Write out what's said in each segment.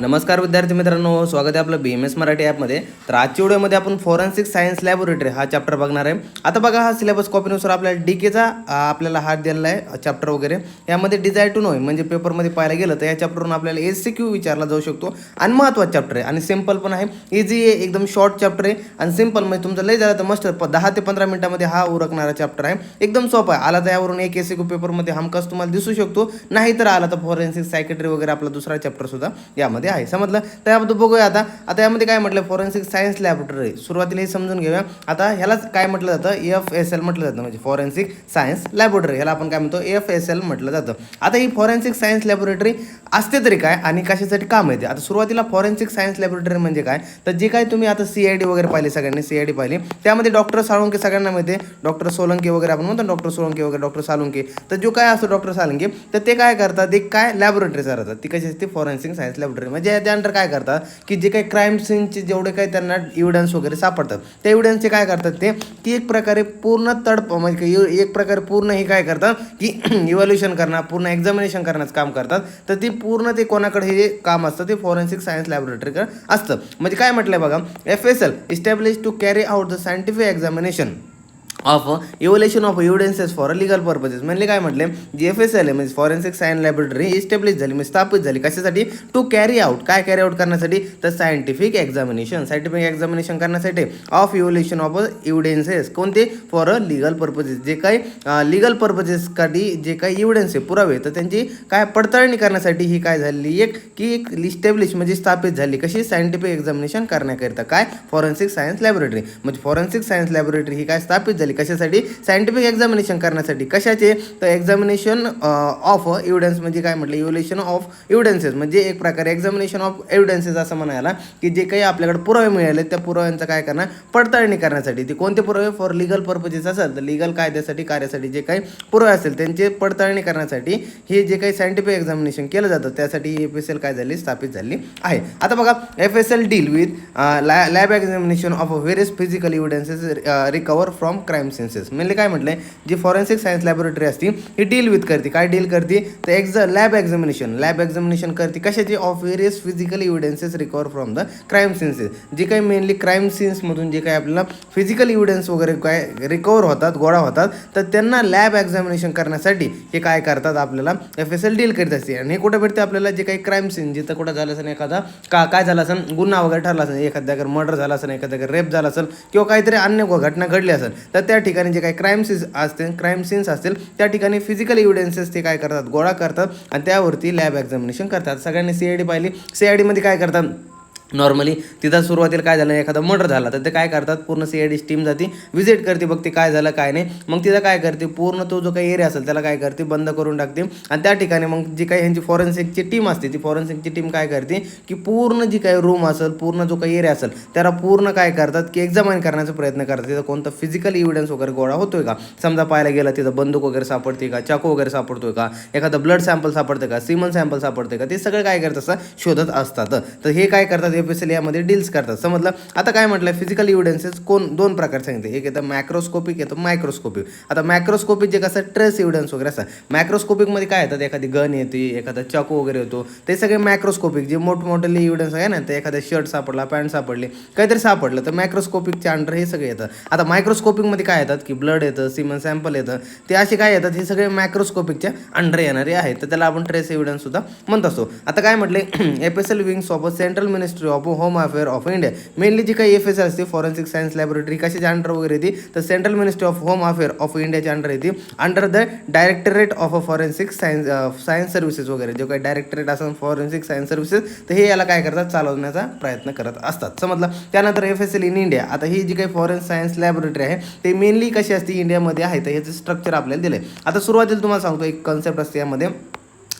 नमस्कार विद्यार्थी मित्रांनो, स्वागत आहे आपलं BMS मराठी ॲपमध्ये. तर आजच्या व्हिडिओमध्ये आपण फॉरेन्सिक सायन्स लॅबोरेटरी हा चॅप्टर बघणार आहे. आता बघा, हा सिलेबस कॉपीनुसार आपल्याला DKचा आपल्याला हा दिलेला आहे चॅप्टर वगैरे. यामध्ये डिझायर टू नो म्हणजे पेपरमध्ये पाहायला गेलं तर या चॅप्टरवरून आपल्याला SCQ विचारला जाऊ शकतो आणि महत्त्वाचं चॅप्टर आहे आणि सिम्पल पण आहे, इझी आहे, एकदम शॉर्ट चॅप्टर आहे आणि सिम्पल म्हणजे तुमचं लय झालं तर मस्त 10 ते 15 मिनिटामध्ये हा उरकणारा चॅप्टर आहे. एकदम सोपा आहे. आला तर यावरून एक SCQ पेपरमध्ये हमखास तुम्हाला दिसू शकतो, नाही तर आला तर फॉरेन्सिक सायकेट्री वगैरे आपला दुसरा चॅप्टर सुद्धा यामध्ये आहे. समजलं? तर याबद्दल बघूया. आता यामध्ये काय म्हटलं, फॉरेन्सिक सायन्स लॅबोरेटरी. सुरुवातीला हे समजून घेऊया. आता ह्यालाच काय म्हटलं जातं, FSL म्हटलं जातं, म्हणजे फॉरेन्सिक सायन्स लॅबोरेटरी. ह्याला आपण काय म्हणतो, FSL म्हटलं जातं. आता ही फॉरेन्सिक सायन्स लॅबोरेटरी असते तरी काय आणि कशासाठी काम येते. आता सुरुवातीला फॉरेन्सिक सायन्स लॅबोरेटरी म्हणजे काय, तर जे काय तुम्ही आता CID वगैरे पाहिली, सगळ्यांनी CID पाहिली, त्यामध्ये डॉक्टर साळुंके सगळ्यांना माहिती आहे, डॉक्टर सोलंके वगैरे आपण म्हणतो, डॉक्टर सोलंके वगैरे, डॉक्टर साळुंके. तर जो काय असतो डॉक्टर साळुंके, तर ते काय करतात, एक काय लॅबोरेटरी चालवतात. ती कशी असते, फॉरेन्सिक सायन्स लॅबोरेटरी. म्हणजे त्यानंतर काय करतात की जे काही क्राईम सीनचे जेवढे काही त्यांना एव्हिडन्स वगैरे सापडतात, त्या एव्हिडन्सचे काय करतात ते, की एक प्रकारे पूर्ण म्हणजे एक प्रकारे पूर्ण हे काय करतात की इव्हॅल्युएशन करणार, पूर्ण एक्झामिनेशन करण्याचं काम करतात. तर ती पूर्ण ते कोणाकडे हे काम असतं, ते फॉरेन्सिक सायन्स लॅबोरेटरीकडे असतं. म्हणजे काय म्हटलंय बघा, FSL establish to carry out the scientific examination of evaluation of evidences for legal purposes. म्हणजे काय म्हटले, जी FSL आहे म्हणजे फॉरेन्सिक सायन्स लॅबोरेटरी इस्टॅब्लिश झाली, म्हणजे स्थापित झाली कशासाठी, टू कॅरी आउट, काय कॅरी आउट करण्यासाठी, तर सायंटिफिक एक्झामिनेशन करण्यासाठी ऑफ इव्हॅल्युएशन ऑफ एव्हिडन्सेस. कोणते, फॉर लिगल पर्पजेस. जे काही लिगल पर्पजेससाठी जे काही एव्हिडन्स आहे, पुरावे, तर त्यांची काय पडताळणी करण्यासाठी ही काय झाली, एक इस्टॅब्लिश म्हणजे स्थापित झाली, कशी, सायंटिफिक एक्झामिनेशन करण्याकरिता. काय, फॉरेन्सिक सायन्स लॅबोरेटरी. म्हणजे फॉरेन्सिक सायन्स लॅबोरेटरी ही काय स्थापित झाली कशासाठी, सायंटिफिक एक्झामिनेशन करण्यासाठी. कशाचे, तर एक्झामिनेशन ऑफ एव्हिडन्स, म्हणजे काय म्हटलं, इव्हॅल्युएशन ऑफ एव्हिडन्सेस, म्हणजे एक प्रकारे एक्झामिनेशन ऑफ एव्हिडन्सेस असं म्हणायला, की जे काही आपल्याकडे पुरावे मिळाले त्या पुराव्यांचं काय करणार, पडताळणी करण्यासाठी. ते कोणते पुरावे, फॉर लिगल पर्पजेस असेल तर लिगल कायद्यासाठी, कार्यासाठी जे काही पुरावे असेल त्यांचे पडताळणी करण्यासाठी हे जे काही सायंटिफिक एक्झामिनेशन केलं जातं, त्यासाठी FSL काय झाली, स्थापित झाली आहे. आता बघा, FSL deal with lab examination of various physical evidences recover from crime scenes. म्हणजे काय म्हटलंय, जी फॉरेन्सिक सायन्स लॅबोरेटरी असते ही डील विथ करते, काय डील करते, तर लॅब एक्झामिनेशन करते कशाची, of various physical evidences recover from the crime scenes. जे काही मेनली क्राईम सीन्समधून जे काही आपल्याला फिजिकल एव्हिडन्स वगैरे काय रिकवर होतात, गोळा होतात, तर त्यांना लॅब एक्झामिनेशन करण्यासाठी हे काय करतात, आपल्याला FSL डील करीत असते. आणि हे कुठं भेटते आपल्याला, जे काही क्राईम सीन, जिथं कुठं झालं असेल, एखादा काय झालं असेल, गुन्हा वगैरे ठरला असेल, एखाद्या मर्डर झाला असेल, एखाद्या रेप झाला असेल, किंवा काहीतरी अन्य घटना घडली असेल, तर त्या ठिकाणी जे काही क्राईम सीन्स असतील त्या ठिकाणी फिजिकल एव्हिडन्सेस ते काय करतात, गोळा करतात आणि त्यावरती लॅब एक्झामिनेशन करतात. सगळ्यांनी CID पाहिली. CID मध्ये काय करतात, नॉर्मली तिथं सुरुवातीला काय झालं, एखादा मर्डर झाला तर ते काय करतात, पूर्ण CID टीम जाते, व्हिजिट करते, बघते काय झालं काय नाही. मग तिथं काय करते, पूर्ण तो जो काही एरिया असेल त्याला काय करते, बंद करून टाकते. आणि त्या ठिकाणी मग जी काही ह्यांची फॉरेन्सिकची टीम असते, ती फॉरेन्सिकची टीम काय करते, की पूर्ण जी काही रूम असेल, पूर्ण जो काही एरिया असेल त्याला पूर्ण काय करतात, की एक्झामाइन करण्याचा प्रयत्न करतात. तिथं कोणतं फिजिकल एव्हिडन्स वगैरे गोळा होतोय का, समजा पाहायला गेलं तिथं बंदूक वगैरे सापडते का, चाकू वगैरे सापडतोय का, एखादा ब्लड सॅम्पल सापडते का, सिमन सॅम्पल सापडते का, ते सगळं काय करत असतात, शोधत असतात. तर हे काय करतात, FSL यामध्ये डील्स करतात. समजलं? आता काय म्हटलं, फिजिकल एव्हिडन्सेस दोन प्रकार सांगितले, एक येतं मॅक्रोस्कोपिक, येतं मायक्रोस्कोपिक. आता मॅक्रोस्कोपिक जे कसं ट्रेस एव्हिडन्स वगैरे असतात, मॅक्रोस्कोपिकमध्ये काय येतात, एखादी गन येते, एखादा चाकू वगैरे होतो, ते सगळे मॅक्रोस्कोपिक. जे मोठमोठे एव्हिडन्स आहे ना, ते एखादा शर्ट सापडला, पॅन्ट सापडली, काहीतरी सापडलं, तर मॅक्रोस्कोपिकच्या अंडर हे सगळे येतं. आता मायक्रोस्कोपिकमध्ये काय येतात, की ब्लड येतं, सिमन सॅम्पल येतं, ते असे काय येतात, हे सगळे मॅक्रोस्कोपिकच्या अंडर येणारे आहेत. तर त्याला आपण ट्रेस एव्हिडन्स सुद्धा म्हणत असतो. आता काय म्हटले, FSL wings of central ministry of home affair of India. Mainly जी काही FSL असते, फॉरेन्सिक सायन्स लॅबोरेटरी, कशाच्या अंडर वगैरे येते, तर central ministry of home affair of इंडियाच्या अंडर येते, under the directorate of forensic science services वगैरे. जो काही डायरेक्टरेट असेल फॉरेन्सिक सायन्स सर्व्हिसेस, तर हे याला काय करतात, चालवण्याचा प्रयत्न करत असतात. समजलं? त्यानंतर FSL इन इंडिया. आता ही जी काही फॉरेन्सिक सायन्स लॅबोरेटरी आहे ते मेनली कशी असते, इंडियामध्ये आहे. तर ह्याचं स्ट्रक्चर आपल्याला दिलं आहे. आता सुरुवातीला तुम्हाला सांगतो, एक कन्सेप्ट असते यामध्ये.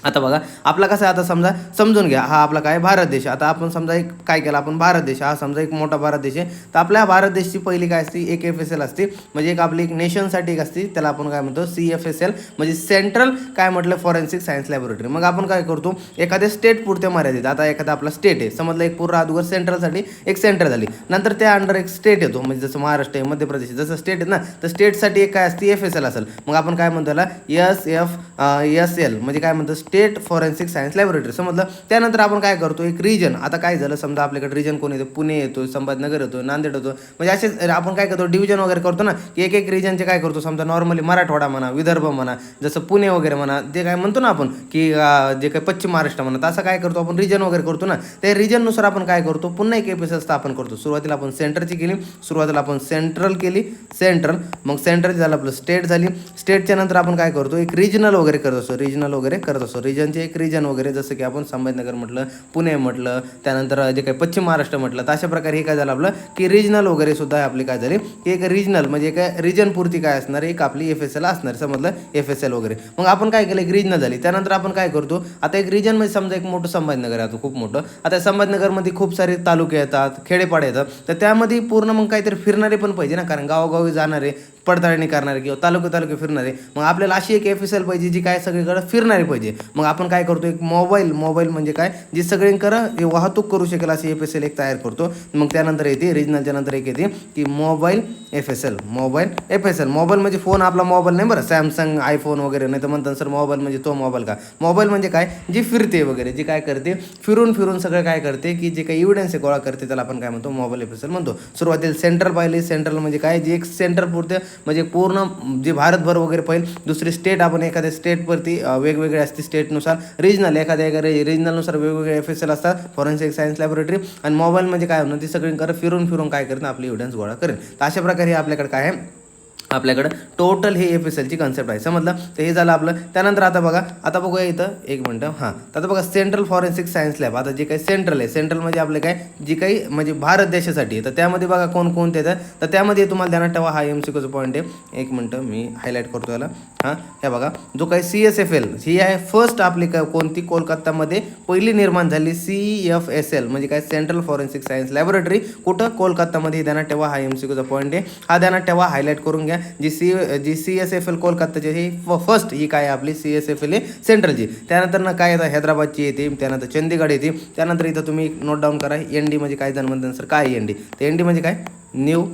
आता बघा, आपला कसं आहे, आता समजून घ्या, हा आपला काय भारत देश. आता आपण समजा एक काय केलं, आपण भारत देश, हा समजा एक मोठा भारत देश आहे. तर आपल्या भारत देशची पहिली काय असते, एक FSL असते, म्हणजे एक आपली एक नेशनसाठी एक असते, त्याला आपण काय म्हणतो, CFSL, म्हणजे सेंट्रल काय म्हटलं, फॉरेन्सिक सायन्स लॅबोरेटरी. मग आपण काय करतो, एखाद्या स्टेट पुरते मर्यादित. आता एखादा आपला स्टेट आहे, समजलं, एक पूर्ण अगोदर सेंट्रलसाठी एक सेंटर झाली, नंतर त्या अंडर एक स्टेट येतो, म्हणजे जसं महाराष्ट्र आहे, मध्य प्रदेश जसं स्टेट आहे ना, तर स्टेटसाठी एक काय असते, FSL असेल. मग आपण काय म्हणतो, त्याला SFSL, म्हणजे काय म्हणतो, स्टेट फॉरेन्सिक सायन्स लॅबोरेटरी समजलं. त्यानंतर आपण काय करतो एक रिजन. आता काय झालं समजा आपल्याकडे रिजन कोण येतो, पुणे येतो, संभाजीनगर येतो, नांदेड येतो, म्हणजे असे आपण काय करतो डिव्हिजन वगैरे करतो ना की एक एक रिजनचे काय करतो समजा नॉर्मली मराठवाडा म्हणा, विदर्भ म्हणा, जसं पुणे वगैरे म्हणा, ते काय म्हणतो ना आपण की जे काही पश्चिम महाराष्ट्र म्हणा, तसं काय करतो आपण रिजन वगैरे करतो ना. त्या रिजननुसार आपण काय करतो पुन्हा एक एफएसएल स्थापन करतो. सुरुवातीला आपण सेंटरची केली, सुरुवातीला आपण सेंट्रल केली, सेंट्रल, मग सेंट्रल झालं आपलं स्टेट झाली, स्टेटच्या नंतर आपण काय करतो एक रिजनल वगैरे करत असतो, रिजनल वगैरे करत असतो. रिजनचे एक रिजन वगैरे जसं की आपण संभाजीनगर म्हटलं, पुणे म्हटलं, त्यानंतर जे काही पश्चिम महाराष्ट्र म्हटलं, तर अशा प्रकारे हे काय झालं आपलं की रिजनल वगैरे सुद्धा आपली काय झाली की एक रिजनल म्हणजे काय रिजन पुरती काय असणार एक आपली एफएसएल असणार समजलं एफएसएल वगैरे. मग आपण काय केलं एक रिजनल झाली. त्यानंतर आपण काय करतो आता एक रिजन मध्ये समजा एक मोठं संभाजीनगर आहे खूप मोठं. आता संभाजीनगरमध्ये खूप सारे तालुके येतात, खेडेपाडे येतात, तर त्यामध्ये पूर्ण मग काहीतरी फिरणारे पण पाहिजे ना, कारण गावोगावी जाणारे, पडताळणी करणारे किंवा तालुके फिरणारे. मग आपल्याला अशी एक एफएसएल पाहिजे जी काय सगळीकडे फिरणारी पाहिजे. मग आपण काय करतो एक मोबाईल म्हणजे काय जी सगळीकडे वाहतूक करू शकेल अशी एफएसएल एक तयार करतो. मग त्यानंतर येते रिजनलच्या नंतर एक येते की मोबाईल एफएसएल. मोबाईल म्हणजे फोन आपला मोबाईल नाही बरं, सॅमसंग आयफोन वगैरे, नाही तर म्हणतात सर मोबाईल म्हणजे तो मोबाईल का. मोबाईल म्हणजे काय जी फिरते वगैरे, जी काय करते फिरून सगळं काय करते की जे काही एव्हिडन्स आहे गोळा करते, त्याला आपण काय म्हणतो मोबाईल एफएसएल म्हणतो. सुरुवातीला सेंट्रल पाहिली, सेंट्रल म्हणजे काय जी एक सेंटर पुरते म्हणजे पूर्ण जे भारतभर वगैरे पाहिजे. दुसरी स्टेट आपण एखाद्या स्टेटवरती वेगवेगळे असते स्टेटनुसार. रिजनल एखाद्या रिजनलनुसार वेगवेगळे एफएसएल असतात फॉरेन्सिक सायन्स लॅबोरेटरी. आणि मोबाईल म्हणजे काय होणार ती सगळीकडे फिरून काय करेन आपली एव्हिडन्स गोळा करेन. तर अशा प्रकारे आपल्याकडे काय आहे आपल्याकडे टोटल हे एफएसएलची कन्सेप्ट आहे समजलं. तर हे झालं आपलं. त्यानंतर आता बघा आता बघूया इथं एक मिनटं हां. तर आता बघा सेंट्रल फॉरेन्सिक सायन्स लॅब. आता जे काही सेंट्रल आहे, सेंट्रल म्हणजे आपले काय जी काही म्हणजे भारत देशासाठी. तर त्यामध्ये बघा कोणते येतं, तर त्यामध्ये तुम्हाला ध्यानात ठेवा हा MCQचा पॉईंट आहे. एक मिनटं मी हायलाईट करतो याला. हां हे बघा जो काही CSFL ही आहे फर्स्ट आपली कोणती कोलकातामध्ये पहिली निर्माण झाली. CFSL म्हणजे काय सेंट्रल फॉरेन्सिक सायन्स लॅबोरेटरी कुठं कोलकातामध्ये. ध्यानात ठेवा हा MCQचा पॉईंट आहे. हा ध्यानात ठेवा, हायलाईट करून घ्या. जी CSFL कोलकाताची ही फर्स्ट ही काय आपली CSFL आहे सेंट्रलची. त्यानंतर ना काय येतं हैदराबादची येते, त्यानंतर चंदीगड येते, त्यानंतर इथं तुम्ही नोट डाऊन करा ND म्हणजे काय जण म्हणतात सर काय ND. तर ND म्हणजे काय न्यू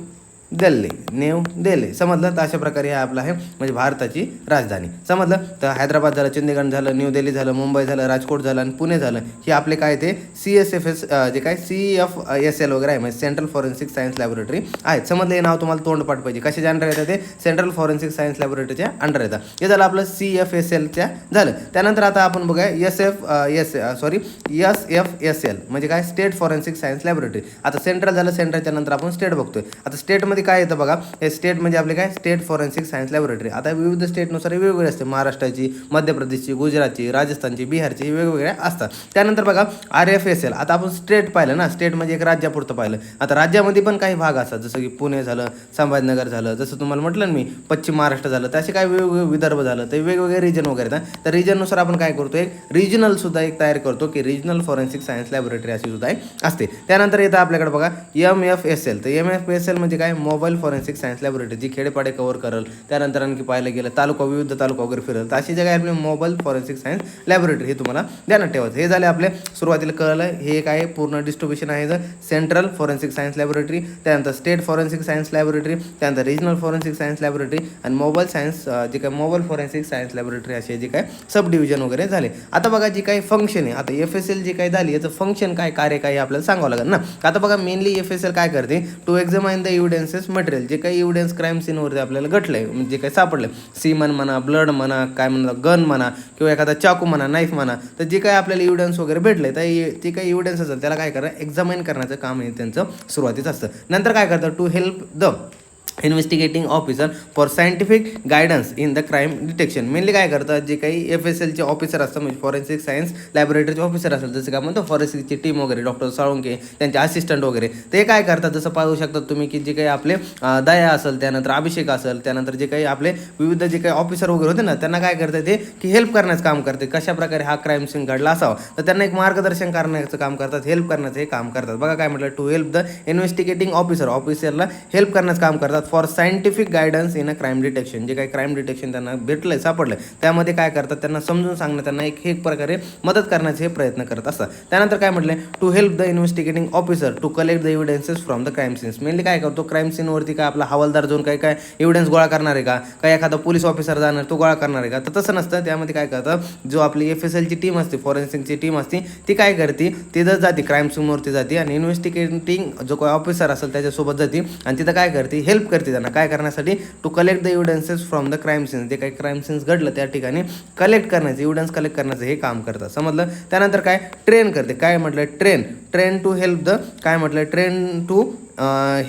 दिल्ली समजलं. तर अशा प्रकारे हा आपला आहे म्हणजे भारताची राजधानी समजलं. तर हैदराबाद झालं, चंदीगड झालं, न्यू दिल्ली झालं, मुंबई झालं, राजकोट झालं आणि पुणे झालं. हे आपले काय ते CSFS जे काय CFSL वगैरे आहे म्हणजे सेंट्रल फॉरेन्सिक सायन्स लॅबोरेटरी आहेत समजलं. हे नाव तुम्हाला तोंडपाठ पाहिजे. कशाच्या अंडर येतं ते सेंट्रल फॉरेन्सिक सायन्स लॅबोरेटरीच्या अंडर येतं. हे झालं आपलं CFSLच्या झालं. त्यानंतर आता आपण बघूया SFSL म्हणजे काय स्टेट फॉरेन्सिक सायन्स लॅबोरेटरी. आता सेंट्रल झालं, सेंट्रलच्या नंतर आपण स्टेट बघतोय. आता स्टेटमध्ये काय येतं बघा हे स्टेट म्हणजे आपले काय स्टेट फॉरेन्सिक सायन्स लॅबोरेटरी. आता विविध स्टेटनुसार वेगवेगळे असते, महाराष्ट्राची, मध्य प्रदेशची, गुजरातची, राजस्थानची, बिहारची वेगवेगळे असतात. त्यानंतर बघा RFSL. आता आपण स्टेट पाहिलं ना, स्टेट म्हणजे एक राज्यापुरतं पाहिलं. आता राज्यामध्ये पण काही भाग असतात जसं की पुणे झालं, संभाजीनगर झालं, जसं तुम्हाला म्हटलं ना मी पश्चिम महाराष्ट्र झालं, तर असे काय वेगवेगळे विदर्भ झालं, तर वेगवेगळे रिजन वगैरे ना. तर रिजननुसार आपण काय करतो एक रिजनल सुद्धा एक तयार करतो की रिजनल फॉरेन्सिक सायन्स लॅबोरेटरी अशी सुद्धा असते. त्यानंतर येतं आपल्याकडे बघा MFSL. तर MFSL म्हणजे काय मोबाईल फॉरेन्सिक सायन्स लॅबोरेटरी जी खेडेपाडे कव्हर करेल. त्यानंतर आणखी पाहायला गेलं विविध तालुका वगैरे फिरेल. तर अशी जगा आपली मोबाईल फॉरेन्सिक सायन्स लॅबोरेटरी हे तुम्हाला ध्यानात ठेवायचं. हे झाले आपले सुरुवातीला कळलं हे काय पूर्ण डिस्ट्रीब्युशन आहे सेंट्रल फॉरेन्सिक सायन्स लॅबोरेटरी, त्यानंतर स्टेट फॉरेन्सिक सायन्स लॅबोरेटरी, त्यानंतर रिजनल फॉरेन्सिक सायन्स लॅबोरेटरी आणि मोबाईल सायन्स जे काय मोबाईल फॉरेन्सिक सायन्स लॅबोरेटरी असे जे काय सब डिव्हिजन वगैरे झाले. आता बघा जी काही फंक्शन आहे, आता FSL जे काही झाली याचं फंक्शन काय कार्य काय आपल्याला सांगावं लागेल ना. आता बघा मेनली FSL काय करते टू एक्झामाइन द एव्हिडन्सेस मटेरियल. जे काही एव्हिडन्स क्राईम सीनवरती आपल्याला घटलंय म्हणजे काही सापडलं, सीमन म्हणा, ब्लड म्हणा, काय म्हणा, गन म्हणा किंवा एखादा चाकू म्हणा, नाईफ म्हणा, तर जे काही आपल्याला एव्हिडन्स वगैरे भेटले तर ते काही एव्हिडन्स असेल त्याला काय करा एक्झामाइन करण्याचं काम हे त्यांचं सुरुवातीचं असतं. नंतर काय करतं to help the investigating officer for scientific guidance in the crime detection. Mainly काय करतात जे काही FSLचे ऑफिसर असतात म्हणजे फॉरेन्सिक सायन्स लॅबोरेटरीचे ऑफिसर असतात, जसं काय म्हणतो फॉरेन्सिकची टीम वगैरे, डॉक्टर साळुंके त्यांचे असिस्टंट वगैरे, ते काय करतात जसं पाहू शकतात तुम्ही की जे काही आपले दया असेल, त्यानंतर अभिषेक असेल, त्यानंतर जे काही आपले विविध जे काही ऑफिसर वगैरे होते ना त्यांना काय करतात ते की हेल्प करण्याचं काम करते. कशा प्रकारे हा क्राईम सीन घडला असावा तर त्यांना एक मार्गदर्शन करण्याचं काम करतात, हेल्प करण्याचं हे काम करतात. बघा काय म्हटलं टू हेल्प द इन्व्हेस्टिगेटिंग ऑफिसरला हेल्प करण्याचं काम करतात for scientific guidance in a crime detection. जे काही क्राईम डिटेक्शन त्यांना भेटलंय सापडलंय त्यामध्ये काय करतात, त्यांना समजून सांगणं, त्यांना एक प्रकारे मदत करण्याचे हे प्रयत्न करत असतात. त्यानंतर काय म्हटलंय, to help the investigating officer to collect the evidences from the crime scenes. Mainly काय करतो, क्राईम सीनवरती काय आपला हवालदार जाऊन काय काय एव्हिडन्स गोळा करणार आहे का, काय एखादा पोलीस ऑफिसर जाणार तो गोळा करणार आहे का, तर तसं नसतं. त्यामध्ये काय करतं, जो आपली FSLची टीम असते, फॉरेन्सिकची टीम असते, ती काय करते, तिथं जाते क्राईम सीनवरती जाते आणि इन्व्हेस्टिगेटिंग जो काही ऑफिसर असेल त्याच्यासोबत जाते आणि तिथं काय करते, हेल्प करते त्यांना काय करण्यासाठी, to collect the evidences from the crime scenes. जे काही क्राईम सीन्स घडलं त्या ठिकाणी कलेक्ट करण्याचं, एव्हिडन्स कलेक्ट करण्याचं हे काम करतात. समजलं. त्यानंतर काय, ट्रेन करते. काय म्हटलं, ट्रेन टू हेल्प द, काय म्हटलं, train to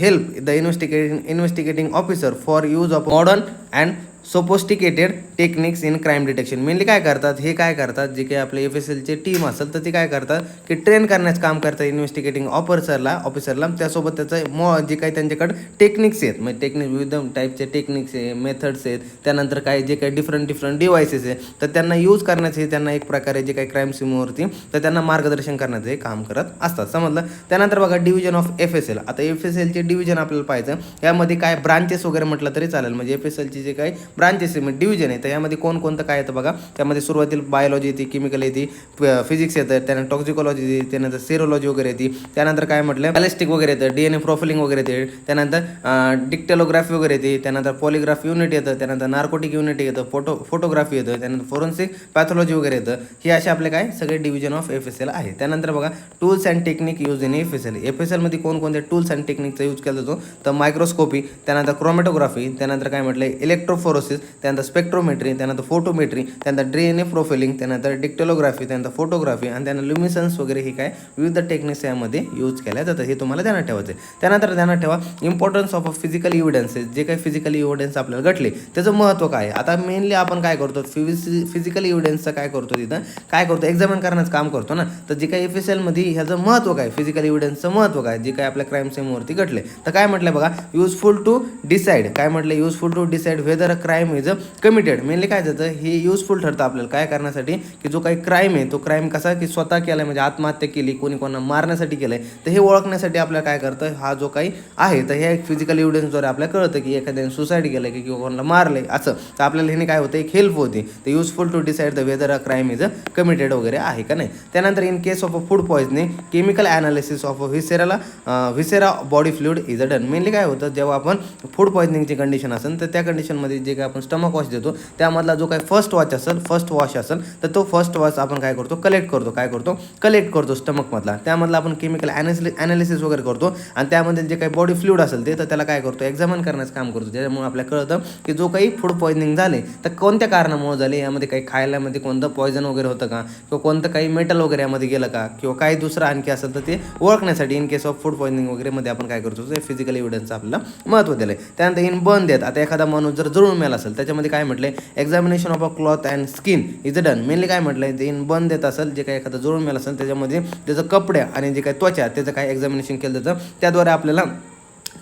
help the investigating officer for use of modern and sophisticated techniques in crime detection. Mainly काय करतात, हे काय करतात, जे काही आपले FSLचे टीम असेल तर ते काय करतात की ट्रेन करण्याचं काम करतात इन्व्हेस्टिगेटिंग ऑफिसरला. त्यासोबत त्याचं जे काही त्यांच्याकडे टेक्निक्स आहेत, म्हणजे विविध टाईपचे टेक्निक्स आहे, मेथड्स आहेत, त्यानंतर काय जे काही डिफरंट डिव्हायसेस आहे तर त्यांना यूज करण्याचे, त्यांना एक प्रकारे जे काही क्राईम सीमवरती तर त्यांना मार्गदर्शन करण्याचं हे काम करत असतात. समजलं. त्यानंतर बघा, डिव्हिजन ऑफ FSL. आता FSLचे डिव्हिजन आपल्याला पाहायचं, यामध्ये काय ब्रांचेस वगैरे म्हटलं तरी चालेल, म्हणजे FSLचे जे काही ब्रांचेस म्हणजे डिव्हिजन आहे तर यामध्ये कोणतं काय येतं बघा. त्यामध्ये सुरुवातीला बायोलॉजी येते, केमिकल येते, फिजिक्स येतं, त्यानंतर टॉक्सिकोलॉजी येते, त्यानंतर सेरोलॉजी वगैरे येते, त्यानंतर काय म्हटलं बॅलिस्टिक वगैरे येतं, DNA प्रोफाइलिंग वगैरे येते, त्यानंतर डिक्टेलोग्राफी वगैरे येते, त्यानंतर पॉलिग्राफ युनिट येतं, त्यानंतर नार्कोटिक युनिट येतं, फोटोग्राफी येतं, त्यानंतर फोरेन्सिक पॅथॉलॉजी वगैरे येतं. हे असे आपले काय सगळे डिव्हिजन ऑफ FSL आहे. त्यानंतर बघा, tools and technique use in FSL मध्ये कोणकोणते टूल्स अँड टेक्निकचा यूज केला जातो, तर मायक्रोस्कोपी, त्यानंतर क्रोमॅटोग्राफी, त्यानंतर काय म्हटलं इलेक्ट्रोफोरोसिस, त्यानंतर स्पेक्ट्रोमेट्री, त्यानंतर फोटोमेट्री, त्यानंतर DNA प्रोफाइलिंग, त्यानंतर डिक्टेलोग्राफी, त्यानंतर फोटोग्राफी आणि त्यानंतर ल्युमिसन्स वगैरे हे काय विविध टेक्निक्स यामध्ये यूज केल्या जातात. हे तुम्हाला ध्यानात ठेवायचं आहे. त्यानंतर ध्यानात ठेवा, इम्पॉर्टन्स ऑफ फिजिकल इव्हिडन्सेस. जे काही फिजिकल इव्हिडन्स आपल्याला घडले त्याचं महत्त्व काय. आता मेनली आपण काय करतो, फिजिकल इव्हिडन्सचं काय करतो, तिथं काय करतो, एक्झामिन करण्याचं काम करतो ना. तर जे काही FSL मध्ये ह्याचं महत्त्व काय, फिजिकल इव्हिडन्सचं महत्त्व काय, जे काय आपल्या क्राईम सीनवरती घडले तर काय म्हटलं बघा, युजफुल टू डिसाईड. काय म्हटलं, useful to decide whether a crime is committed. Mainly काय जातं, हे युजफुल ठरतं आपल्याला काय करण्यासाठी, की जो काही क्राईम आहे तो क्राईम कसा की स्वतः केला म्हणजे आत्महत्या केली, कोणी कोणाला मारण्यासाठी केलंय, तर हे ओळखण्यासाठी आपल्याला काय करतं, हा जो काही आहे तर हे फिजिकल इव्हिडन्सद्वारे आपल्याला कळतं की एखाद्याने सुसाईड केलं की किंवा कोणाला मारलंय असं, तर आपल्याला हे काय होतं, एक हेल्प होती. तर useful to decide the whether a crime is committed वगैरे आहे का नाही. त्यानंतर in case of a food poisoning, chemical analysis of viscera body fluid is done. Mainly काय होतं, जेव्हा आपण फूड पॉइझनिंगची कंडिशन असेल तर त्या कंडिशनमध्ये जे काय आपण स्टमक वॉश देतो त्यामधला जो काही फर्स्ट वॉश असेल तर तो फर्स्ट वॉश आपण काय करतो, कलेक्ट करतो स्टमकमधला. त्यामधला आपण केमिकल ॲनालिसिस वगैरे करतो आणि त्यामध्ये जे काही बॉडी फ्लुइड असेल ते तर त्याला काय करतो, एक्झामिन करण्याचं काम करतो. ज्यामुळे आपल्याला कळतं की जो काही फूड पॉइझनिंग झाले तर कोणत्या कारणामुळे झाले, यामध्ये काही खायलामध्ये कोणतं पॉयझन वगैरे होतं का, किंवा कोणतं काही मेटल वगैरे यामध्ये गेलं का, किंवा काही दुसरं आणखी असेल तर ते ओळखण्यासाठी in case of food poisoning वगैरे मध्ये आपण काय करतो, ते फिजिकल एव्हिडन्सचं आपल्याला महत्त्व दिलं आहे. त्यानंतर इन बर्न डेथ. आता एखादा माणूस जर जळून मेला असेल त्याच्यामध्ये काय म्हटलंय, examination of a cloth and skin is done. Mainly काय म्हटलंय, ते इन बर्न डेथ असेल, जे काही एखादा जळून मेला असेल त्याच्यामध्ये त्याचं कपडे आणि जे काही त्वचा त्याचं काय एक्झामिनेशन केलं जातं. त्याद्वारे आपल्याला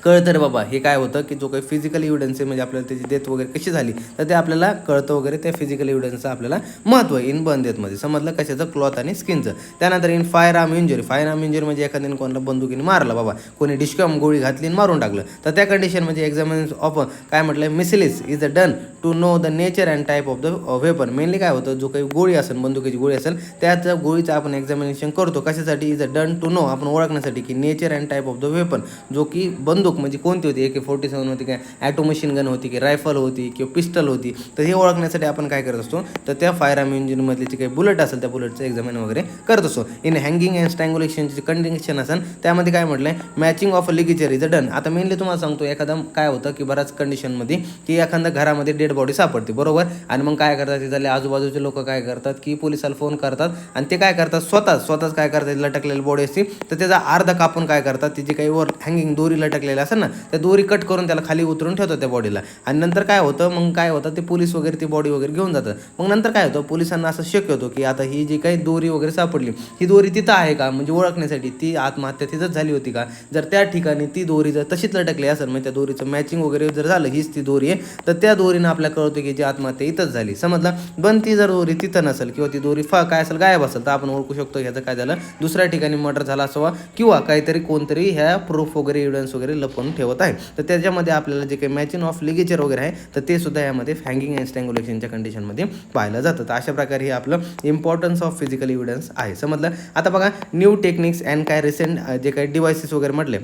कळतं रे बाबा हे काय होतं की जो काही फिजिकल एव्हिडन्स आहे म्हणजे आपल्याला त्याची डेथ वगैरे कशी झाली तर ते आपल्याला कळतं वगैरे. त्या फिजिकल एव्हिडन्सचं आपल्याला महत्त्व आहे इन बर्न डेथमध्ये. समजलं कशाचं, क्लॉथ आणि स्किनचं. त्यानंतर इन फायर आर्म इंजुरी म्हणजे एखाद्याने कोणाला बंदुकीने मारलं बाबा, कोणी डिस्कम गोळी घातली आणि मारून टाकलं, तर त्या कंडिशन म्हणजे एक्झामिनेशन ऑफ काय म्हटलं, मिसिलिस is done to know the nature and type of the weapon. Mainly काय होतं, जो काही गोळी असेल, बंदुकीची गोळी असेल त्याच गोळीचं आपण एक्झामिनेशन करतो कशासाठी, इज डन टू नो, आपण ओळखण्यासाठी की nature and type of the weapon. जो की बंदूक म्हणजे कोणती होती, AK-47 होती काय, ॲटो मशीन गन होती की रायफल होती किंवा पिस्टल होती, तर हे ओळखण्यासाठी आपण काय करत असतो, तर त्या फायर आर्म इंजिनमधली जी काही बुलेट असेल त्या बुलेटचं एक्झामिन वगैरे करत असतो. इन हँगिंग अँड स्ट्रँग्युलेशनची कंडिशन असेल त्यामध्ये काय म्हटलंय, matching of ligature is done. आता मेनली तुम्हाला सांगतो, एखादा काय होतं की बऱ्याच कंडिशनमध्ये की एखाद्या घरामध्ये डेड बॉडी सापडते बरोबर, आणि मग काय करतात तिथले आजूबाजूचे लोक काय करतात की पोलिसाला फोन करतात आणि ते काय करतात, स्वतःच काय करतात, लटकलेली बॉडी असते तर त्याचा अर्धा कापून काय करतात, ती जी काही वर हँगिंग दोरी लटकलेली असेल ना त्या दोरी कट करून त्याला खाली उतरून ठेवतात त्या बॉडीला. आणि नंतर काय होतं, मग काय होतं, ते पोलीस वगैरे ती बॉडी वगैरे घेऊन जातात. मग नंतर काय होतं, पोलिसांना असं शक्य होतो की आता ही जी काही दोरी वगैरे सापडली ही दोरी तिथं आहे का, म्हणजे ओळखण्यासाठी ती आत्महत्या तिथंच झाली होती का. जर त्या ठिकाणी ती दोरी जर तशीच लटकली असेल म्हणजे त्या दोरीचं मॅचिंग वगैरे जर झालं, हीच ती दोरी आहे, तर त्या दोरीनं आपल्याला कळतं की जी आत्महत्या इथंच झाली. समजलं. पण ती जर दोरी तिथं नसेल किंवा ती दोरी काय असेल, गायब असेल, तर आपण ओळखू शकतो ह्याचं काय झालं, दुसऱ्या ठिकाणी मर्डर झाला असावा किंवा काहीतरी कोणतरी ह्या प्रूफ वगैरे एव्हिडन्स वगैरे लपवून डेव्हलप करून ठेवत आहे. तर त्याच्यामध्ये आपल्याला जे काही मॅचिंग ऑफ लिगेचर वगैरे आहे तर ते सुद्धा यामध्ये हँगिंग अँड स्ट्रँग्युलेशनच्या कंडिशनमध्ये पाहिलं जातं. तर अशा प्रकारे हे आपलं इम्पॉर्टन्स ऑफ फिजिकल एव्हिडन्स आहे. समजलं. आता बघा न्यू टेक्निक्स अँड काय रिसेंट जे काही डिव्हाइसेस वगैरे म्हटले,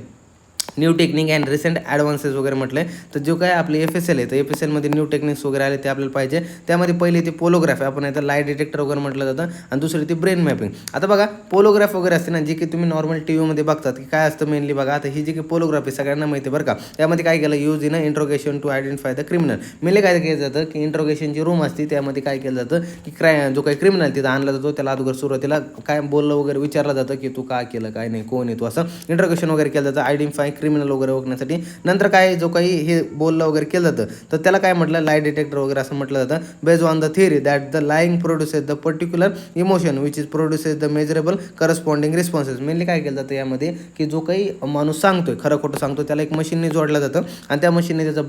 new technique and recent advances वगैरे म्हटले, तर जो काय आपले FSL आहे तर FSLमध्ये न्यू टेक्निक्स वगैरे आले ते आपल्याला पाहिजे. त्यामध्ये पहिले ते पोलोग्राफ आपण आता लाईट डिटेक्टर वगैरे म्हटलं जातं आणि दुसरी ती ब्रेन मॅपिंग. आता बघा पोलोग्राफ वगैरे असते ना, जे की तुम्ही नॉर्मल टीव्हीमध्ये बघतात की काय असतं मेनली बघा. आता ही जी की पोलोग्राफी सगळ्यांना माहिती आहे बरं का. त्यामध्ये काय केलं, use in interrogation to identify the criminal. Mainly काय केलं जातं की इंट्रोगेशनची रूम असते, त्यामध्ये काय केलं जातं की जो काही क्रिमिनल तिथं आणला जातो त्याला अगोदर सुरुवातीला काय बोललं वगैरे विचारलं जातं की तू काय केलं काय नाही, कोण आहे तू, असं इंट्रोगेशन वगैरे केलं जातं आयडेंटिफाय क्रिमिनल वगैरे ओळखण्यासाठी. नंतर काय जो काही हे बोललं वगैरे केलं जातं तर त्याला काय म्हटलं, लाय डिटेक्टर वगैरे असं म्हटलं जातं. Based on the theory that the lying produces the particular emotion which is produces the measurable corresponding responses. Mainly काय केलं जातं यामध्ये की जो काही माणूस सांगतोय खरं खोटं सांगतो त्याला एक मशीनने जोडलं जातं आणि त्या मशीनने त्याचं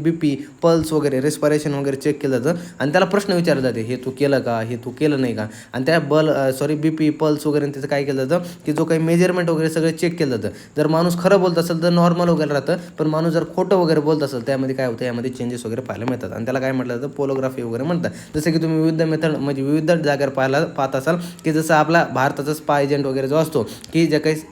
BP पल्स वगैरे रेस्पिरेशन वगैरे चेक केलं जातं आणि त्याला प्रश्न विचारले जाते, हे तू केलं का, हे तू केलं नाही का. आणि त्या BP पल्स वगैरे त्याचं काय केलं जातं की जो काही मेजरमेंट वगैरे सगळं चेक केलं जातं. जर माणूस खरं बोलत असेल तर नॉर्मल वगैरे राहतं, पण माणूस जर खोटं वगैरे बोलत असेल त्यामध्ये काय होतं, यामध्ये चेंजेस वगैरे पाहायला मिळतात आणि त्याला काय म्हटलं जातं, पोलोग्राफी वगैरे म्हणतात. जसं की तुम्ही विविध मेथड म्हणजे विविध जागेवर पाहत असाल की जसं आपला भारताचा स्पाय एजंट वगैरे जो असतो की जे काही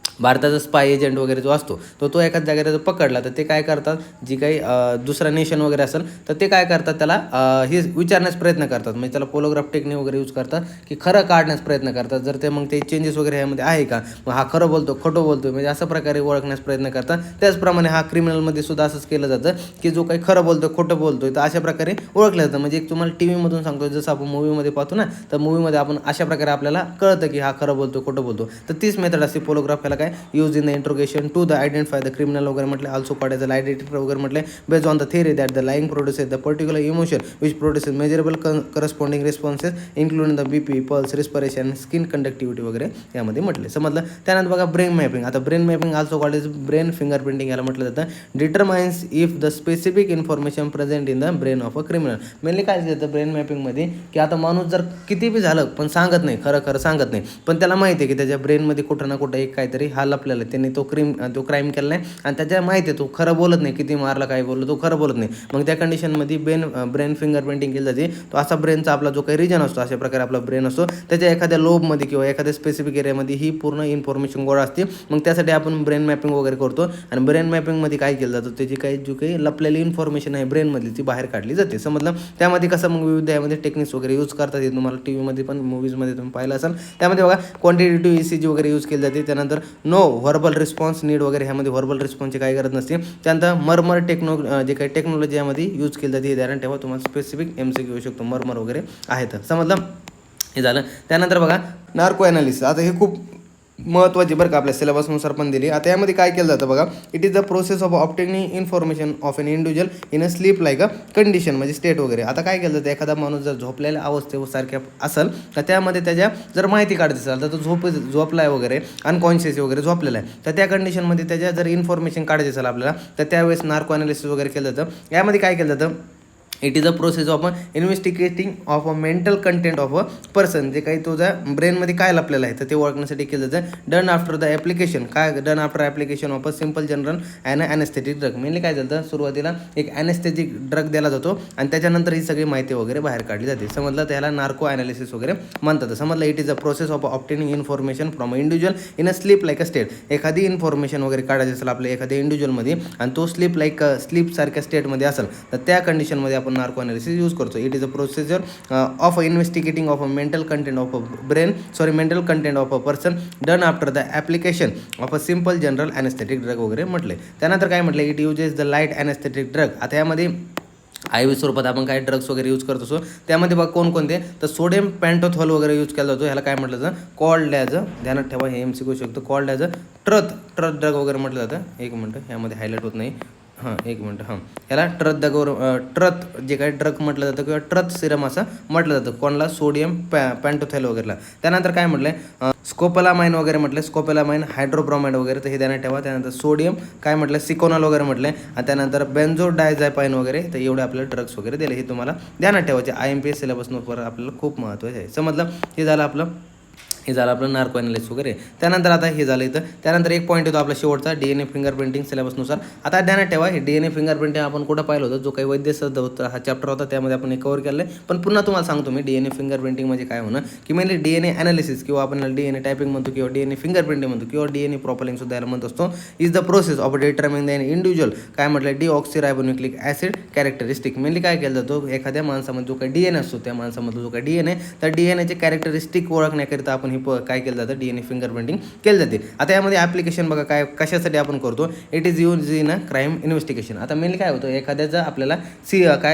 भारताचा स्पाय एजंट वगैरे जो असतो तो एकाच जागेला जर पकडला तर ते काय करतात, जी काही दुसरा नेशन वगैरे असेल तर ते काय करतात, त्याला हे विचारण्यास प्रयत्न करतात. म्हणजे त्याला पोलोग्राफ टेक्निक वगैरे यूज करतात की खरं काढण्यास प्रयत्न करतात. जर ते मग ते चेंजेस वगैरे ह्यामध्ये आहे का, मग हा खरं बोलतो खोटं बोलतो म्हणजे अशा प्रकारे ओळखण्यास प्रयत्न करतात. त्याचप्रमाणे हा क्रिमिनलमध्ये सुद्धा असंच केलं जातं की जो काही खरं बोलतो खोटं बोलतोय तर अशा प्रकारे ओळखलं जातं. म्हणजे एक तुम्हाला टीव्हीमधून सांगतो, जसं आपण मूवीमध्ये पाहतो ना, तर मूवीमध्ये आपण अशा प्रकारे आपल्याला कळतं की हा खरं बोलतो खोटं बोलतो. तर तीच मेथड असते पोलोग्राफ. याला use in the interrogation to the identify the criminal वगैरे म्हटले, also called as a lie detector वगैरे म्हटले. Based on the theory that the lying produces the particular emotion which produces measurable corresponding responses including the BP pulse respiration skin conductivity वगैरे यामध्ये म्हटले. समजलं. त्यानंतर बघा ब्रेन मॅपिंग. आता brain mapping also called as brain fingerprinting याला म्हटलं जातं. Determines if the specific information present in the brain of a criminal. Mainly काय जातं ब्रेन मॅपिंगमध्ये की आता माणूस जर किती बी झालं पण सांगत नाही, खरं सांगत नाही, पण त्याला माहिती आहे की त्याच्या ब्रेनमध्ये कुठं ना कुठं एक काहीतरी हा लपलेला आहे, त्यांनी तो क्राईम केला नाही आणि त्याच्या माहिती आहे तो खरं बोलत नाही, किती मारला काय बोललो तो खरं बोलत नाही. मग त्या कंडिशनमध्ये ब्रेन फिंगरप्रिंटिंग केली जाते. तो असा ब्रेनचा आपला जो काही रिजन असतो, अशा प्रकारे आपला ब्रेन असतो, त्याच्या एखाद्या लोबमध्ये किंवा एखाद्या स्पेसिफिक एरियामध्ये ही पूर्ण इन्फॉर्मेशन गोळा असते. मग त्यासाठी आपण ब्रेन मॅपिंग वगैरे करतो आणि ब्रेन मॅपिंगमध्ये काय केलं जातं, त्याची जो काही लपलेली इन्फॉर्मेशन आहे ब्रेनमधली ती बाहेर काढली जाते. समजलं. त्यामध्ये कसं मग विविध यामध्ये टेक्निक्स वगैरे यूज करतात. हे तुम्हाला टीव्हीमध्ये पण मूवीजमध्ये तुम्ही पाहिलं असाल. त्यामध्ये बघा क्वांटिटेटिव्ह ECG वगैरे यूज केली जाते. त्यानंतर नो व्हर्बल रिस्पॉन्स नीड वगैरे, ह्यामध्ये व्हर्बल रिस्पॉन्सची काही गरज नसते. त्यानंतर मर्मर जे काही टेक्नॉलॉजी यामध्ये यूज केली जाते हे ध्यानात ठेवा. तुम्हाला स्पेसिफिक MCQ येऊ शकतो, मर्मर वगैरे आहेत. समजलं. हे झालं. त्यानंतर बघा नार्को ॲनालिसिस. आता हे खूप महत्त्वाची बरं का, आपल्या सिलेबसनुसार पण दिली. आता यामध्ये काय केलं जातं बघा, it is the process of obtaining information of an individual in a sleep like a condition, म्हणजे स्टेट वगैरे. आता काय केलं जातं, एखादा माणूस जर झोपलेल्या अवस्थेसारख्या असेल तर त्यामध्ये त्याच्या जर माहिती काढायची असेल तर तो झोपला आहे वगैरे, अनकॉन्शियस वगैरे झोपलेला आहे, तर त्या कंडिशनमध्ये त्याच्या जर इन्फॉर्मेशन काढायची असेल आपल्याला तर त्यावेळेस नार्को ॲनालिसिस वगैरे केलं जातं. यामध्ये काय केलं जातं, it is a process of investigating of a mental content of a person. जे काही तुझ्या ब्रेनमध्ये काय लपलेलं आहे तर ते ओळखण्यासाठी केलं जातं. Done after the application. काय done after application of a simple general anaesthetic drug. Mainly काय झालं, सुरुवातीला एक ॲनेस्थेटिक ड्रग दिला जातो आणि त्याच्यानंतर ही सगळी माहिती वगैरे बाहेर काढली जाते. समजलं. त्याला नार्को ॲनालिसिस वगैरे म्हणतात. समजलं. It is a process of obtaining information from a individual in a sleep like a state. एखादी इन्फॉर्मेशन वगैरे काढायची असेल आपल्या एखाद्या इंडिव्हिज्युअलमध्ये आणि तो स्लीप सारख्या स्टेटमध्ये असेल तर त्या कंडिशनमध्ये आपण नार्को ॲनालिसिस यूज करतो. It is a procedure of investigating of a mental content of a mental content of a person done after the application of a simple general anaesthetic drug वगैरे म्हटले. त्यानंतर काय म्हटलं, it uses the light anaesthetic drug. आता यामध्ये IV स्वरूपात आपण काय ड्रग्स वगैरे यूज करत असतो. त्यामध्ये बघा कोणकोणते, तर सोडियम पेंटोथॉल वगैरे यूज केला जातो. ह्याला काय म्हटलं जातं, कॉल्ड ॲज ध्यानात ठेवा, हे MCQ शकतो, कॉल्ड ॲज ट्रथ ड्रग वगैरे म्हटलं जातं. एक मिनटं, ह्यामध्ये हायलाईट होत नाही. एक मिनटं. याला ट्रथ जे काही ड्रग म्हटलं जातं किंवा ट्रथ सिरम असं म्हटलं जातं कोणाला, सोडियम पेंटोथॉल वगैरेला. त्यानंतर काय म्हटलं आहे, स्कोपोलामाइन वगैरे म्हटलं, स्कोपोलामाइन हायड्रोब्रोमाइड वगैरे, तर हे ध्यानात ठेवा. त्यानंतर सोडियम काय म्हटलं, सिकोनॉल वगैरे म्हटलं आणि त्यानंतर बेन्झोडायझापाइन वगैरे, तर एवढे आपल्याला ड्रग्स वगैरे दिले. हे तुम्हाला ध्यानात ठेवायचे. IMPS सिलेबसनुसार आपल्याला खूप महत्त्वाचं आहे. समजलं. हे झालं आपलं हे झालं आपलं नार्को ॲनालिसिस वगैरे. त्यानंतर आता हे झालं इथं. त्यानंतर एक पॉईंट येतो आपला शेवटचा DNA फिंगरप्रिंटिंग सिलेबसनुसार. आता ध्यानात ठेवा हे DNA फिंगरप्रिंटिंग आपण कुठं पाहिलं होतं, जो काही वैद्यशास्त्र होता हा चॅप्टर होता त्यामध्ये आपण हे कव्हर केलं आहे. पण पुन्हा तुम्हाला सांगतो मी DNA फिंगरप्रिंटिंग म्हणजे काय होणं, की मेनली DNA ॲनालिसिस किंवा आपण DNA टायपिंग म्हणतो किंवा DNA फिंगरप्रिंटिंग म्हणतो किंवा DNA प्रोफाइलिंग सुद्धा याला म्हणत असतो, is the process of determining the individual काय म्हटलं डिऑक्सिरायबोन्युक्लिक ॲसिड कॅरेक्टरिस्टिक. मेनली काय केलं जातो एखाद्या माणसामध्ये जो काही DNA असतो त्या माणसामधला जो काही DNA त्या DNAचे कॅरेक्टरिस्टिक ओळखण्याकरिता आपण हे काय केलं जातं DNA फिंगरप्रिंटिंग केलं जाते. आता यामध्ये ॲप्लिकेशन बघा काय कशासाठी आपण करतो, it is use in a crime investigation. आता मेनली काय होतं एखाद्याचं आपल्याला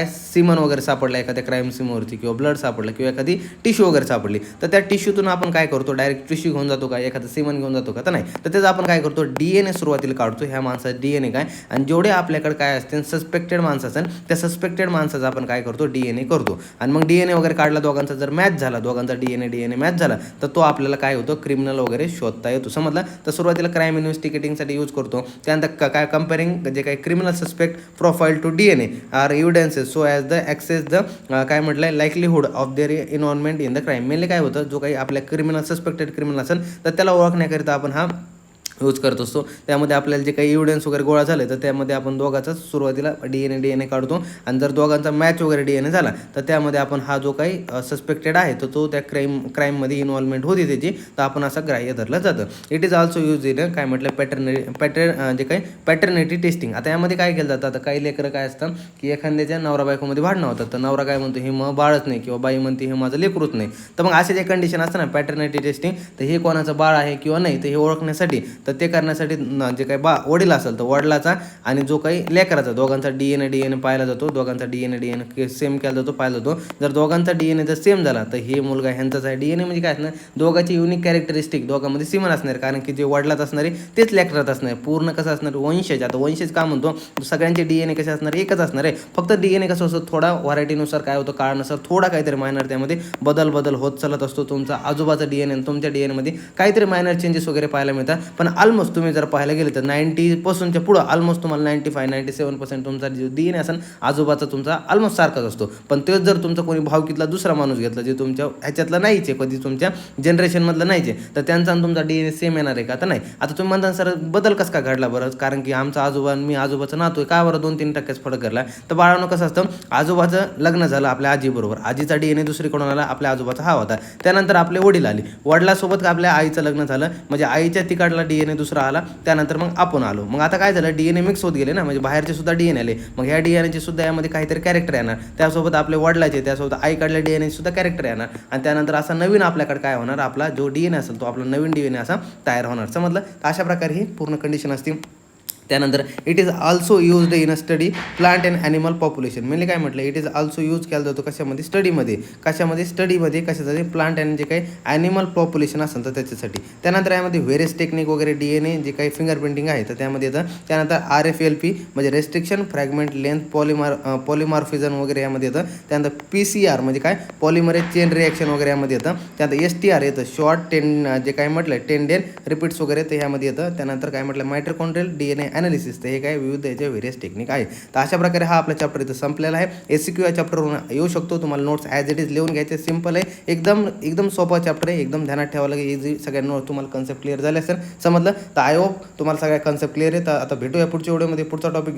सीमन वगैरे सापडला एखाद्या क्राईम सीमवरती किंवा ब्लड सापडलं किंवा एखादी टिश्यू वगैरे सापडली तर त्या टिश्यूतून आपण काय करतो डायरेक्ट टिश्यू घेऊन जातो का एखादं सीमन घेऊन जातो का, तर नाही. तर त्याचं आपण काय करतो DNA सुरुवातीला काढतो ह्या माणसाचा DNA काय आणि जेवढे आपल्याकडे काय असते सस्पेक्टेड माणसं असेल त्या सस्पेक्टेड माणसाचा आपण काय करतो DNA करतो आणि मग DNA वगैरे काढला दोघांचा जर मॅच झाला दोघांचा DNA मॅच झाला तर तो आपल्याला काय होतो क्रिमिनल वगैरे शोधता येतो. समजला. तर सुरुवातीला क्राईम इन्व्हेस्टिगेटिंगसाठी यूज करतो. त्यानंतर काय कंपेअरिंग जे काही criminal suspect profile to DNA are evidences so as the access the काय म्हटलं आहे likelihood of their involvement in the crime. Mainly काय होतं जो काही आपल्या क्रिमिनल सस्पेक्टेड क्रिमिनल असेल तर त्याला ओळखण्याकरिता आपण हा यूज करत असतो. त्यामध्ये आपल्याला जे काही एव्हिडन्स वगैरे गोळा झाले तर त्यामध्ये आपण दोघांचा सुरुवातीला DNA काढतो आणि जर दोघांचा मॅच वगैरे DNA झाला तर त्यामध्ये आपण हा जो काही सस्पेक्टेड आहे तर तो त्या क्राईममध्ये इन्व्हॉल्वमेंट होती त्याची तर आपण असं ग्राह्य धरलं जातं. It is also use in काय म्हटलं जे काही पॅटर्निटी टेस्टिंग. आता यामध्ये काय केलं जातं, आता काही लेकरं काय असतं की एखाद्याच्या नवरा बायकोमध्ये भांडणं होतात तर नवरा काय म्हणतो हे मग बाळच नाही किंवा बाई म्हणते हे माझं लेकरूच नाही. तर मग असे जे कंडिशन असतं ना पॅटर्निटी टेस्टिंग तर हे कोणाचं बाळ आहे किंवा नाही तर हे ओळखण्यासाठी तर ते करण्यासाठी जे काही वडील असेल तर वडिलाचा आणि जो काही लेकराचा दोघांचा DNA पाहिला जातो. दोघांचा DNA सेम केला जातो पाहिला जातो. जर दोघांचा DNA जर सेम झाला तर हे मुलगा ह्यांचाच आहे. DNA म्हणजे काय असणार दोघांची युनिक कॅरेक्टरिस्टिक दोघांमध्ये सिमन असणार कारण की जे वडिलात असणारे तेच लेकरात असणार. पूर्ण कसं असणार वंशज. आता वंशज का म्हणतो सगळ्यांचे DNA कसे असणार एकच असणार आहे. फक्त DNA कसं असतं थोडा व्हरायटीनुसार काय होतं काळानुसार थोडा काहीतरी मायनर त्यामध्ये बदल होत चालत असतो. तुमचा आजोबाचा DNA आणि तुमच्या DNA काहीतरी मायनर चेंजेस वगैरे पाहायला मिळतात. पण ऑलमोस्ट तुम्ही जर पाहायला गेले तर 90% पुढं ऑलमोस्ट तुम्हाला 95-97% तुमचा जो DNA असेल आजोबाचा तुमचा ऑलमोस्ट सारखाच असतो. पण तेच जर तुमचा कोणी भावकीतला दुसरा माणूस घेतला जे तुमच्या ह्याच्यातला नाहीच आहे कधी तुमच्या जनरेशनमधलं नाहीच आहे तर त्यांचा आणि तुमचा DNA सेम येणार आहे का, तर नाही. आता तुम्ही म्हणता सर बदल कसं का घडला बरं, कारण की आमचा आजोबा आणि मी आजोबाचं नातू आहे का बरं 2-3% फरक घडला. तर बाळानं कसं असतं आजोबाचं लग्न झालं आपल्या आजीबरोबर आजीचा DNA दुसरीकडून आला आपल्या आजोबाचा हा होता. त्यानंतर आपले वडील आले वडिलासोबत आपल्या आईचं लग्न झालं म्हणजे आईच्या तिकडला DNA दुसरा आला. त्यानंतर मग आपण आलो. मग आता काय झालं DNA मिक्स होत गेले ना म्हणजे बाहेरचे सुद्धा DNA आले. मग ह्या DNAचे सुद्धा यामध्ये काहीतरी कॅरेक्टर येणार. त्यासोबत आपले वडिलाचे त्यासोबत आईकडल्या DNA सुद्धा कॅरेक्टर येणार आणि त्यानंतर असा नवीन आपल्याकडे काय होणार आपला जो DNA असेल तो आपला नवीन DNA असा तयार होणार. समजलं. अशा प्रकारे ही पूर्ण कंडिशन असते. त्यानंतर it is also used in a study plant and animal population. म्हणजे काय म्हटलं इट इज ऑल्सो यूज केला जातो कशामध्ये स्टडीमध्ये कशासाठी प्लांट अँड जे काही ॲनिमल पॉप्युलेशन असेल तर त्याच्यासाठी. त्यानंतर यामध्ये व्हेरियस टेक्निक वगैरे DNA जे काही फिंगरप्रिंटिंग आहे तर त्यामध्ये येतं. त्यानंतर RFLP म्हणजे रेस्ट्रिक्शन फ्रॅगमेंट लेंथ पॉलिमॉर्फिझम वगैरे यामध्ये येतं. त्यानंतर PCR म्हणजे काय पॉलिमरेज चेन रिॲक्शन वगैरे यामध्ये येतं. त्यानंतर STR येतं शॉर्ट जे काय म्हटलं 10 डेन रिपीट्स वगैरे ते ह्यामध्ये येतं. त्यानंतर काय म्हटलं मायटोकॉन्ड्रियल DNA ॲनालिसिस तर हे काय विविध याचे व्हेरियस टेक्निक आहे. तर अशा प्रकारे हा आपला चॅप्टर इथं संपलेला आहे. SCQ या चॅप्टरवरून येऊ शकतो. तुम्हाला नोट्स ॲज इट इज लिहून घ्यायचे. सिम्पल आहे एकदम सोपा चॅप्टर आहे. एकदम ध्यानात ठेवावं लागेल. इझी सगळ्या नोट्स तुम्हाला कन्सेप्ट क्लिअर झाले असेल समजलं. तर आय होप तुम्हाला सगळ्या कन्सेप्ट क्लिअर आहे. तर आता भेटूया पुढच्या व्हिडिओमध्ये पुढचा टॉपिक